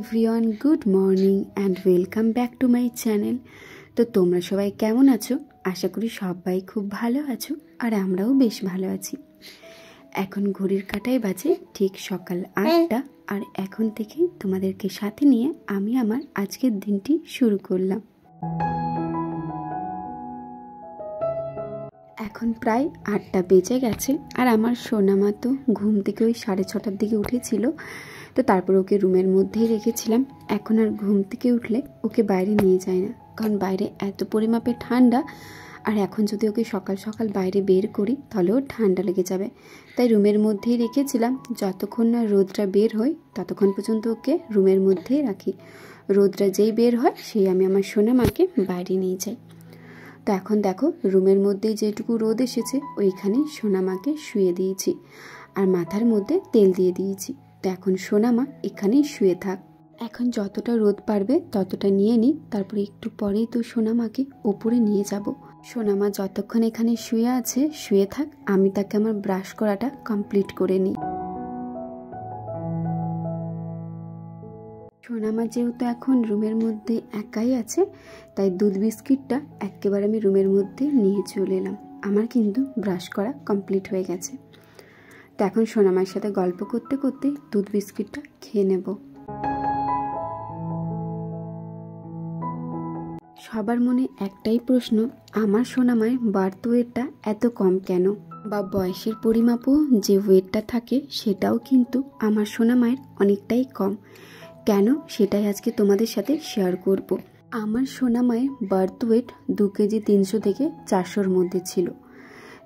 Everyone, good morning and welcome back to my channel. তো তোমরা সবাই কেমন আছো? আশা করি সবাই খুব ভালো আছো, আর আমরাও বেশ ভালো আছি। এখন ঘড়ির কাঁটায় বাজে ঠিক সকাল 8টা, আর এখন থেকে তোমাদেরকে সাথে নিয়ে আমি আমার আজকের দিনটি শুরু করলাম। এখন প্রায় 8টা বেজে গেছে, আর আমার সোনামা তো ঘুম থেকে ওই 6:30টার দিকে উঠেছিল। তো তারপর ওকে রুমের মধ্যেই রেখেছিলাম। এখন আর ঘুম থেকে উঠলে ওকে বাইরে নিয়ে যায় না, কারণ বাইরে এত পরিমাপে ঠান্ডা, আর এখন যদি ওকে সকাল সকাল বাইরে বের করি তাহলে ওর ঠান্ডা লেগে যাবে। তাই রুমের মধ্যেই রেখেছিলাম। যতক্ষণ না রোদটা বের হয় ততক্ষণ পর্যন্ত ওকে রুমের মধ্যেই রাখি। রোদটা যেই বের হয় সেই আমি আমার সোনামাকে বাইরে নিয়ে যাই। তো এখন দেখো, রুমের মধ্যেই যেটুকু রোদ এসেছে ওইখানে সোনামাকে শুয়ে দিয়েছি, আর মাথার মধ্যে তেল দিয়ে দিয়েছি। তো এখন সোনামা এখানেই শুয়ে থাক। এখন যতটা রোদ পারবে ততটা নিয়ে নিই, তারপরে একটু পরেই তো সোনামাকে ওপরে নিয়ে যাব। সোনামা যতক্ষণ এখানে শুয়ে আছে শুয়ে থাক, আমি তাকে আমার ব্রাশ করাটা কমপ্লিট করে নিই। সোনামা যেহেতু এখন রুমের মধ্যে একাই আছে, তাই দুধ বিস্কিটটা একেবারে আমি রুমের মধ্যে নিয়ে চলে এলাম। আমার কিন্তু ব্রাশ করা কমপ্লিট হয়ে গেছে। তো এখন সোনামার সাথে গল্প করতে করতে দুধ বিস্কিটটা খেয়ে নেব। সবার মনে একটাই প্রশ্ন, আমার সোনামায় বার্থ ওয়েটটা এত কম কেন? বা বয়সের পরিমাপও যে ওয়েটটা থাকে সেটাও কিন্তু আমার সোনামায়ের অনেকটাই কম কেন, সেটাই আজকে তোমাদের সাথে শেয়ার করব। আমার সোনামায়ের বার্থ ওয়েট 2 কেজি 300 থেকে 400-র মধ্যে ছিল।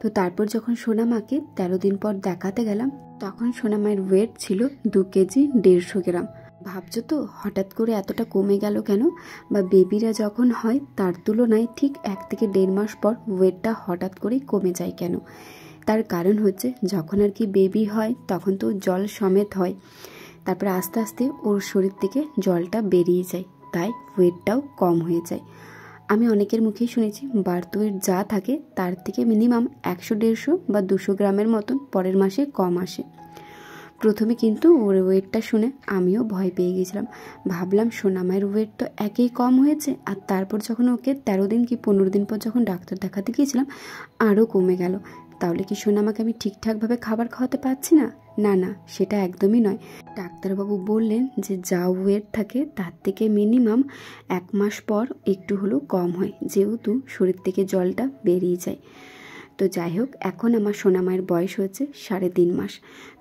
তো তারপর যখন সোনামাকে 13 দিন পর দেখাতে গেলাম, তখন সোনামায়ের ওয়েট ছিল 2 কেজি 150 গ্রাম। ভাবছো তো হঠাৎ করে এতটা কমে গেল কেন? বা বেবিরা যখন হয় তার তুলনায় ঠিক 1 থেকে 1.5 মাস পর ওয়েটটা হঠাৎ করেই কমে যায় কেন? তার কারণ হচ্ছে, যখন আর কি বেবি হয় তখন তো জল সমেত হয়, তারপরে আস্তে আস্তে ওর শরীর থেকে জলটা বেরিয়ে যায়, তাই ওয়েটটাও কম হয়ে যায়। আমি অনেকের মুখেই শুনেছি বার্থ ওয়েট যা থাকে তার থেকে মিনিমাম 100-150 বা 200 গ্রামের মতন পরের মাসে কম আসে। প্রথমে কিন্তু ওর ওয়েটটা শুনে আমিও ভয় পেয়ে গেছিলাম। ভাবলাম সোনামায়ের ওয়েট তো একেই কম হয়েছে, আর তারপর যখন ওকে 13 দিন কি 15 দিন পর যখন ডাক্তার দেখাতে গিয়েছিলাম আরও কমে গেল। তাহলে কি সোনামাকে আমি ঠিকঠাকভাবে খাবার খাওয়াতে পারছি না? না না, সেটা একদমই নয়। ডাক্তারবাবু বললেন যে যা ওয়েট থাকে তার থেকে মিনিমাম 1 মাস পর একটু হলেও কম হয়, যেহেতু শরীর থেকে জলটা বেরিয়ে যায়। তো যাই হোক, এখন আমার সোনামায়ের বয়স হচ্ছে 3.5 মাস।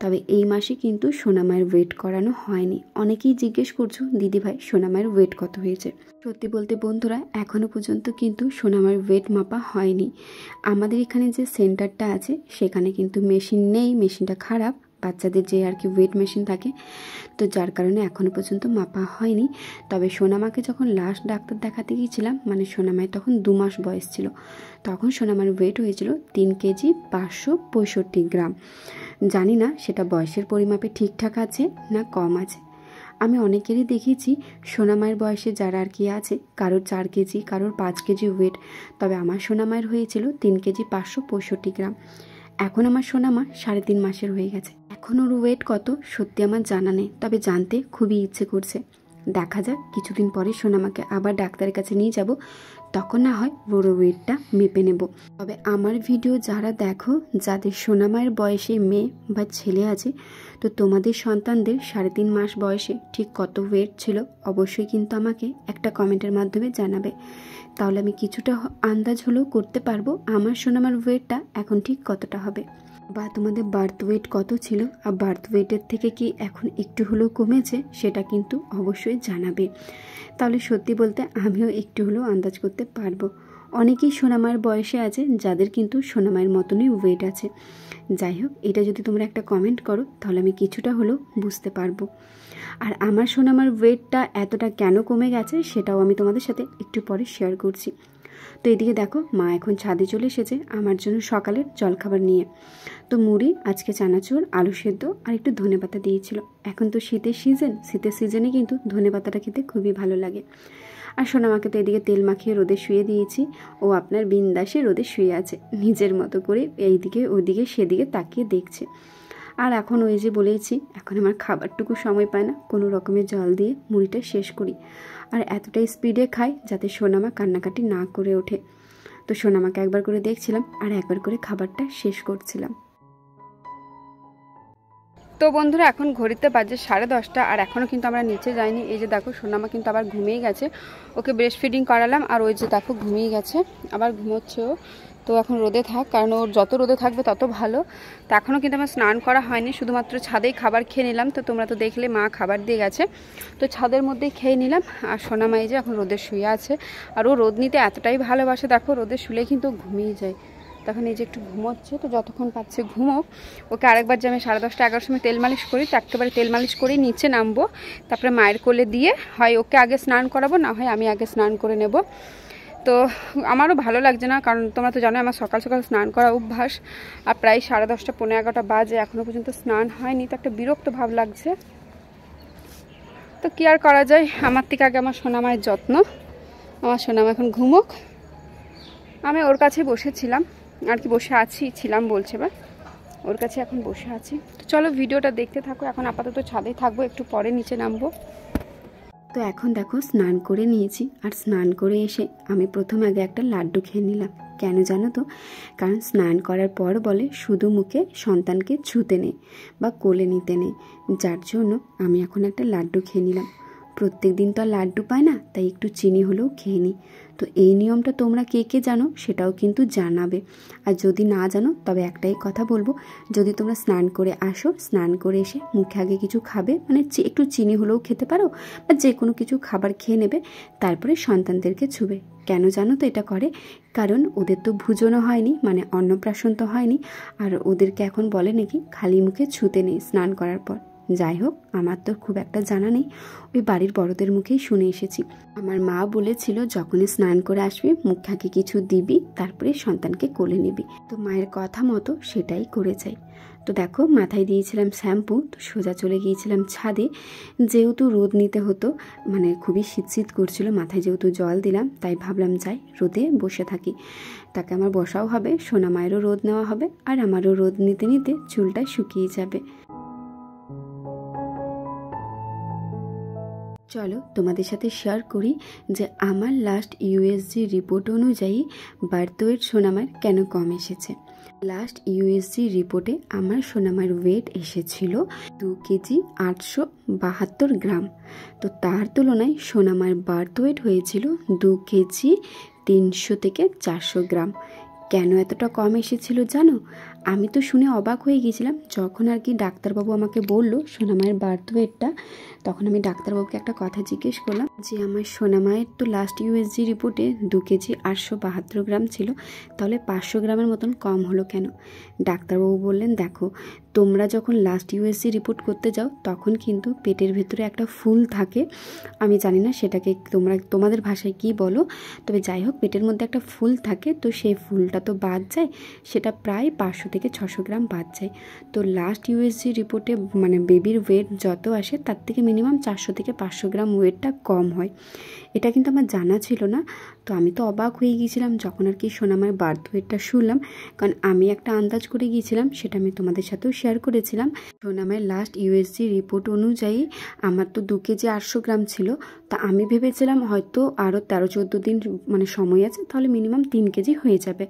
তবে এই মাসে কিন্তু সোনামায়ের ওয়েট করানো হয়নি। অনেকেই জিজ্ঞেস করছো, দিদিভাই সোনামায়ের ওয়েট কত হয়েছে? সত্যি বলতে বন্ধুরা, এখনও পর্যন্ত কিন্তু সোনামায়ের ওয়েট মাপা হয়নি। আমাদের এখানে যে সেন্টারটা আছে সেখানে কিন্তু মেশিন নেই, মেশিনটা খারাপ, বাচ্চাদের যে আর কি ওয়েট মেশিন থাকে, তো যার কারণে এখনও পর্যন্ত মাপা হয়নি। তবে সোনামাকে যখন লাস্ট ডাক্তার দেখাতে গিয়েছিলাম, মানে সোনামায়ের তখন 2 মাস বয়স ছিল, তখন সোনামার ওয়েট হয়েছিল 3 কেজি 565 গ্রাম। জানি না সেটা বয়সের পরিমাপে ঠিকঠাক আছে না কম আছে। আমি অনেকেরই দেখেছি সোনামায়ের বয়সে যারা আর কি আছে, কারোর 4 কেজি, কারোর 5 কেজি ওয়েট। তবে আমার সোনামায়ের হয়েছিল 3 কেজি 565 গ্রাম। এখন আমার সোনামা 3.5 মাসের হয়ে গেছে। এখন ওর ওয়েট কত সত্যি আমার জানা নেই, তবে জানতে খুবই ইচ্ছে করছে। দেখা যাক, কিছুদিন পরে সোনামাকে আবার ডাক্তারের কাছে নিয়ে যাব, তখন না হয় ওর ওয়েটটা মেপে নেব। তবে আমার ভিডিও যারা দেখো, যাদের সোনামায়ের বয়সে মেয়ে বা ছেলে আছে, তো তোমাদের সন্তানদের 3.5 মাস বয়সে ঠিক কত ওয়েট ছিল অবশ্যই কিন্তু আমাকে একটা কমেন্টের মাধ্যমে জানাবে। তাহলে আমি কিছুটা আন্দাজ হলেও করতে পারবো আমার সোনামার ওয়েটটা এখন ঠিক কতটা হবে। বা তোমাদের বার্থ ওয়েট কত ছিল, আর বার্থ ওয়েটের থেকে কি এখন একটু হলেও কমেছে, সেটা কিন্তু অবশ্যই জানাবে। তাহলে সত্যি বলতে আমিও একটু হলেও আন্দাজ করতে পারবো। অনেকেই সোনামায়ের বয়সে আছে যাদের কিন্তু সোনামায়ের মতনই ওয়েট আছে। যাই হোক, এটা যদি তোমরা একটা কমেন্ট করো তাহলে আমি কিছুটা হলেও বুঝতে পারবো। আর আমার সোনামার ওয়েটটা এতটা কেন কমে গেছে সেটাও আমি তোমাদের সাথে একটু পরে শেয়ার করছি। তো এদিকে দেখো, মা এখন ছাদে চলে এসেছে আমার জন্য সকালের জলখাবার নিয়ে। তো মুড়ি, আজকে চানাচুর, আলু সেদ্ধ আর একটু ধনেপাতা দিয়েছিল। এখন তো শীতের সিজনে কিন্তু ধনেপাতাটা খেতে খুবই ভালো লাগে। আর সোনামাকে তো এদিকে তেল মাখিয়ে রোদে শুয়ে দিয়েছি। ও আপনার বিন্দাসে রোদে শুয়ে আছে, নিজের মতো করে এইদিকে ওদিকে সেদিকে তাকিয়ে দেখছে। আর এখন ওই যে বলেইছি, এখন আমার খাবারটুকু সময় পায় না, কোনো রকমের জল দিয়ে মুড়িটা শেষ করি। আর এতটাই স্পিডে খাই যাতে সোনামা কান্নাকাটি না করে ওঠে। তো সোনামাকে একবার করে দেখছিলাম আর একবার করে খাবারটা শেষ করছিলাম। তো বন্ধুরা এখন ঘড়িতে বাজে 10:30 আর এখনও কিন্তু আমরা নিচে যাইনি। এই যে দেখো সোনামা কিন্তু আবার ঘুমিয়ে গেছে, ওকে ব্রেস্ট ফিডিং করালাম আর ওই যে দেখো ঘুমিয়ে গেছে, আবার ঘুমোচ্ছে ও। তো এখন রোদে থাক, কারণ ওর যত রোদে থাকবে তত ভালো। তো এখনও কিন্তু আমার স্নান করা হয়নি, শুধুমাত্র ছাদেই খাবার খেয়ে নিলাম। তো তোমরা তো দেখলে মা খাবার দিয়ে গেছে, তো ছাদের মধ্যেই খেয়ে নিলাম। আর সোনামা এই যে এখন রোদে শুয়ে আছে, আর ও রোদ নিতে এতটাই ভালোবাসে, দেখো রোদে শুলে কিন্তু ঘুমিয়ে যায়। তখন এই যে একটু ঘুমোচ্ছে, তো যতক্ষণ পাচ্ছে ঘুমোক। ওকে আরেকবার যে আমি 10:30 11টার সময় তেল মালিশ করি, তো একেবারে তেল মালিশ করেই নিচে নামবো, তারপরে মায়ের কোলে দিয়ে হয় ওকে আগে স্নান করাবো, না হয় আমি আগে স্নান করে নেব। তো আমারও ভালো লাগছে না, কারণ তোমরা তো জানো আমার সকাল সকাল স্নান করা অভ্যাস, আর প্রায় 10:30 পৌনে 11টা বাজে এখনও পর্যন্ত স্নান হয়নি, তো একটা বিরক্ত ভাব লাগছে। তো কি আর করা যায়, আমার থেকে আগে আমার সোনামায়ের যত্ন। আমার সোনামা এখন ঘুমোক, আমি ওর কাছে বসেছিলাম আর কি, বসে ছিলাম বলছে বা, ওর কাছে এখন বসে আছি। তো চলো ভিডিওটা দেখতে থাকো। এখন আপাতত ছাদে থাকবো, একটু পরে নিচে নামবো। তো এখন দেখো স্নান করে নিয়েছি, আর স্নান করে এসে আমি প্রথম আগে একটা লাড্ডু খেয়ে নিলাম। কেন জানো তো? কারণ স্নান করার পর বলে শুধু মুখে সন্তানকে ছুতে নেই বা কোলে নিতে নেই, যার জন্য আমি এখন একটা লাড্ডু খেয়ে নিলাম। প্রত্যেক দিন তো আর লাড্ডু পায় না, তাই একটু চিনি হলেও খেয়ে নিই। তো এই নিয়মটা তোমরা কে কে জানো সেটাও কিন্তু জানাবে। আর যদি না জানো তবে একটাই কথা বলবো, যদি তোমরা স্নান করে আসো, স্নান করে এসে মুখে আগে কিছু খাবে, মানে একটু চিনি হলেও খেতে পারো বা যে কোনো কিছু খাবার খেয়ে নেবে, তারপরে সন্তানদেরকে ছুবে। কেন জানো তো এটা করে? কারণ ওদের তো ভুজনও হয়নি, মানে অন্নপ্রাশন তো হয়নি, আর ওদেরকে এখন বলে নাকি খালি মুখে ছুতে নেই স্নান করার পর। যাই হোক, আমার তো খুব একটা জানা নেই, ওই বাড়ির বড়দের মুখেই শুনে এসেছি। আমার মা বলেছিল যখনই স্নান করে আসবি মুখে আগে কিছু দিবি, তারপরে সন্তানকে কোলে নিবি। তো মায়ের কথা মতো সেটাই করে যাই। তো দেখো মাথায় দিয়েছিলাম শ্যাম্পু, তো সোজা চলে গিয়েছিলাম ছাদে, যেহেতু রোদ নিতে হতো, মানে খুবই শীত করছিল, মাথায় যেহেতু জল দিলাম তাই ভাবলাম যাই রোদে বসে থাকি, তাকে আমার বসাও হবে, সোনা মায়েরও রোদ নেওয়া হবে, আর আমারও রোদ নিতে নিতে চুলটা শুকিয়ে যাবে। চলো তোমাদের সাথে শেয়ার করি যে আমার লাস্ট ইউএসজি রিপোর্ট অনুযায়ী বার্থ ওয়েট সোনামার কেন কম এসেছে। লাস্ট ইউএসজি রিপোর্টে আমার সোনামার ওয়েট এসেছিল 2 কেজি 872 গ্রাম। তো তার তুলনায় সোনামার বার্থ ওয়েট হয়েছিল 2 কেজি 300 থেকে 400 গ্রাম। কেন এতটা কম এসেছিল জানো? আমি তো শুনে অবাক হয়ে গিয়েছিলাম। যখন আর কি ডাক্তারবাবু আমাকে বললো সোনামায়ের বার্থ ওয়েটটা, তখন আমি ডাক্তারবাবুকে একটা কথা জিজ্ঞেস করলাম যে আমার সোনামায়ের তো লাস্ট ইউএসজি রিপোর্টে 2 কেজি 872 গ্রাম ছিল, তাহলে 500 গ্রামের মতন কম হলো কেন? ডাক্তারবাবু বললেন দেখো, তোমরা যখন লাস্ট ইউএসজি রিপোর্ট করতে যাও তখন কিন্তু পেটের ভেতরে একটা ফুল থাকে, আমি জানি না সেটাকে তোমাদের ভাষায় কি বলো, তবে যাই হোক পেটের মধ্যে একটা ফুল থাকে, তো সেই ফুলটা তো বাদ যায়, সেটা প্রায় 500 থেকে 600 গ্রাম বাদ যায়। তো লাস্ট ইউএসজি রিপোর্টে মানে বেবির ওয়েট যত আসে তার থেকে মিনিমাম 400 থেকে 500 গ্রাম ওয়েটটা কম হয়। এটা কিন্তু আমার জানা ছিল না। তো আমি তো অবাক হয়ে গিয়েছিলাম যখন আর কি সোনামার বার্থ ওয়েটটা শুনলাম, কারণ আমি একটা আন্দাজ করে গিয়েছিলাম, সেটা আমি তোমাদের সাথেও শেয়ার করেছিলাম। সোনামার লাস্ট ইউএসজি রিপোর্ট অনুযায়ী আমার তো 2 কেজি 800 গ্রাম ছিল, তা আমি ভেবেছিলাম হয়তো আরও 13-14 দিন মানে সময় আছে, তাহলে মিনিমাম 3 কেজি হয়ে যাবে।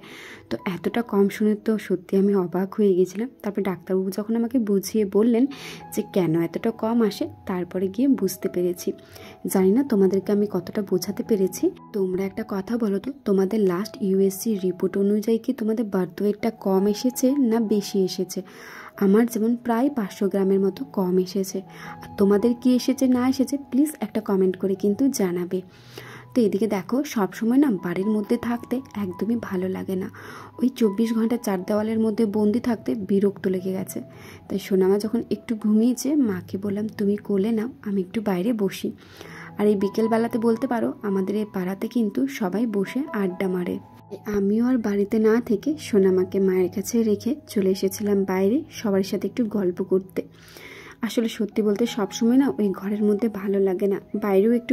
তো এতটা কম শুনে তো সত্যি আমি অবাক হয়ে গেছিলাম। তারপর ডাক্তারবাবু যখন আমাকে বুঝিয়ে বললেন যে কেন এতটা কম আসে, তারপরে গিয়ে বুঝতে পেরেছি। জানি না তোমাদেরকে আমি কতটা বোঝাতে পেরেছি। তোমরা একটা কথা বলো তো, তোমাদের লাস্ট ইউএসজি রিপোর্ট অনুযায়ী কি তোমাদের বার্থ ওয়েটটা কম এসেছে না বেশি এসেছে? আমার যেমন প্রায় 500 গ্রামের মতো কম এসেছে। আর তোমাদের কি এসেছে না এসেছে প্লিজ একটা কমেন্ট করে কিন্তু জানাবে। তো এদিকে দেখো সবসময় না বাড়ির মধ্যে থাকতে একদমই ভালো লাগে না, ওই 24 ঘন্টা 4 দেওয়ালের মধ্যে বন্দি থাকতে বিরক্ত লেগে গেছে। তাই সোনামা যখন একটু ঘুমিয়েছে মাকে বললাম তুমি কোলে নাও, আমি একটু বাইরে বসি। আর এই বিকেলবেলাতে বলতে পারো আমাদের এই পাড়াতে কিন্তু সবাই বসে আড্ডা মারে। আমিও আর বাড়িতে না থেকে সোনামাকে মায়ের কাছে রেখে চলে এসেছিলাম বাইরে সবার সাথে একটু গল্প করতে। আসলে সত্যি বলতে সবসময় না ওই ঘরের মধ্যে ভালো লাগে না, বাইরেও একটু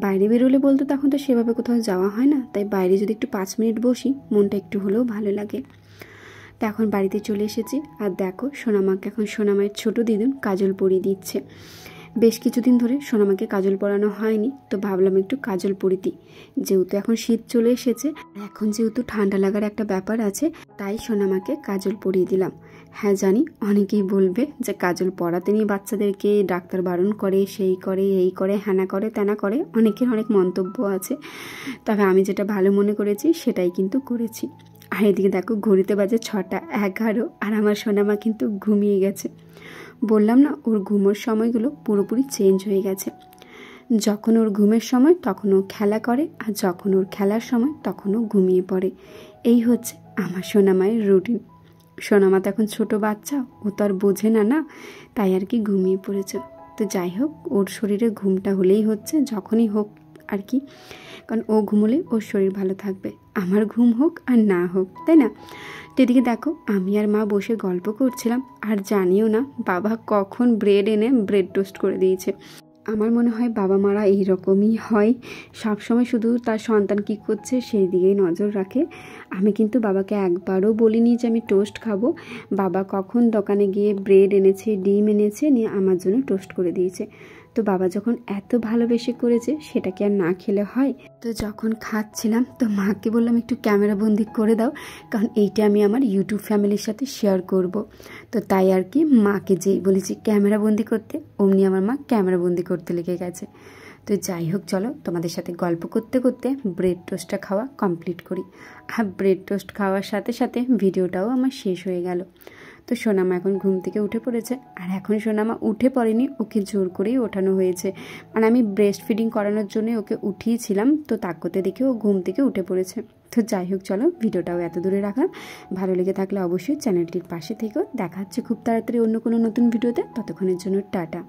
বাইরে বেরোলে বলতে তখন তো সেভাবে কোথাও যাওয়া হয় না, তাই বাইরে যদি একটু 5 মিনিট বসি মনটা একটু হলেও ভালো লাগে। তো এখন বাড়িতে চলে এসেছি। আর দেখো সোনামাকে এখন সোনামায়ের ছোট দিদুন কাজল পরিয়ে দিচ্ছে। বেশ কিছুদিন ধরে সোনামাকে কাজল পরানো হয়নি, তো ভাবলাম একটু কাজল পরিয়ে দিই। যেহেতু এখন শীত চলে এসেছে, এখন যেহেতু ঠান্ডা লাগার একটা ব্যাপার আছে, তাই সোনামাকে কাজল পরিয়ে দিলাম। হ্যাঁ জানি অনেকেই বলবে যে কাজল পরাতে নিয়ে বাচ্চাদেরকে ডাক্তার বারণ করে, সেই করে, এই করে, হ্যানা করে, ত্যানা করে, অনেকের অনেক মন্তব্য আছে। তবে আমি যেটা ভালো মনে করেছি সেটাই কিন্তু করেছি। আর এদিকে দেখো ঘড়িতে বাজে 6:11 আর আমার সোনামা কিন্তু ঘুমিয়ে গেছে। বললাম না, ওর ঘুমোর সময়গুলো পুরোপুরি চেঞ্জ হয়ে গেছে। যখন ওর ঘুমের সময় তখন ও খেলা করে, আর যখন ওর খেলার সময় তখন ও ঘুমিয়ে পড়ে। এই হচ্ছে আমার সোনামায়ের রুটিন। সোনামা তো এখন ছোটো বাচ্চা, ও তো আর বোঝে না, না তাই আর কি ঘুমিয়ে পড়েছে। তো যাই হোক, ওর শরীরে ঘুমটা হলেই হচ্ছে, যখনই হোক আর কি, কারণ ও ঘুমোলে ওর শরীর ভালো থাকবে, আমার ঘুম হোক আর না হোক, তাই না? তো এদিকে দেখো আমি আর মা বসে গল্প করছিলাম, আর জানিও না বাবা কখন ব্রেড এনে ব্রেড টোস্ট করে দিয়েছে। আমার মনে হয় বাবা মারা এইরকমই হয়, সবসময় শুধু তার সন্তান কী করছে সেই দিকেই নজর রাখে। আমি কিন্তু বাবাকে একবারও বলিনি যে আমি টোস্ট খাবো। বাবা কখন দোকানে গিয়ে ব্রেড এনেছে, ডিম এনেছে, নিয়ে আমার জন্য টোস্ট করে দিয়েছে। তো বাবা যখন এত ভালোবেসে করেছে, সেটা কি আর না খেলে হয়? তো যখন খাচ্ছিলাম তো মাকে বললাম একটু ক্যামেরা বন্দি করে দাও, কারণ এইটা আমি আমার ইউটিউব ফ্যামিলির সাথে শেয়ার করব। তো তাই আর কি মাকে যেই বলেছি ক্যামেরা বন্দি করতে, অমনি আমার মা ক্যামেরা বন্দি করতে লেগে গেছে। তো যাই হোক, চলো তোমাদের সাথে গল্প করতে করতে ব্রেড টোস্টটা খাওয়া কমপ্লিট করি। আর ব্রেড টোস্ট খাওয়ার সাথে সাথে ভিডিওটাও আমার শেষ হয়ে গেল। তো সোনামা এখন ঘুম থেকে উঠে পড়েছে, আর এখন সোনামা উঠে পড়েনি, ওকে জোর করেই ওঠানো হয়েছে। মানে আমি ব্রেস্ট ফিডিং করানোর জন্য ওকে উঠিয়েছিলাম, তো তাকতে দেখে ও ঘুম থেকে উঠে পড়েছে। তো যাই হোক, চলো ভিডিওটাও এত দূরে রাখলাম। ভালো লেগে থাকলে অবশ্যই চ্যানেলটির পাশে থেকেও। দেখা হচ্ছে খুব তাড়াতাড়ি অন্য কোনো নতুন ভিডিওতে। ততক্ষণের জন্য টাটা।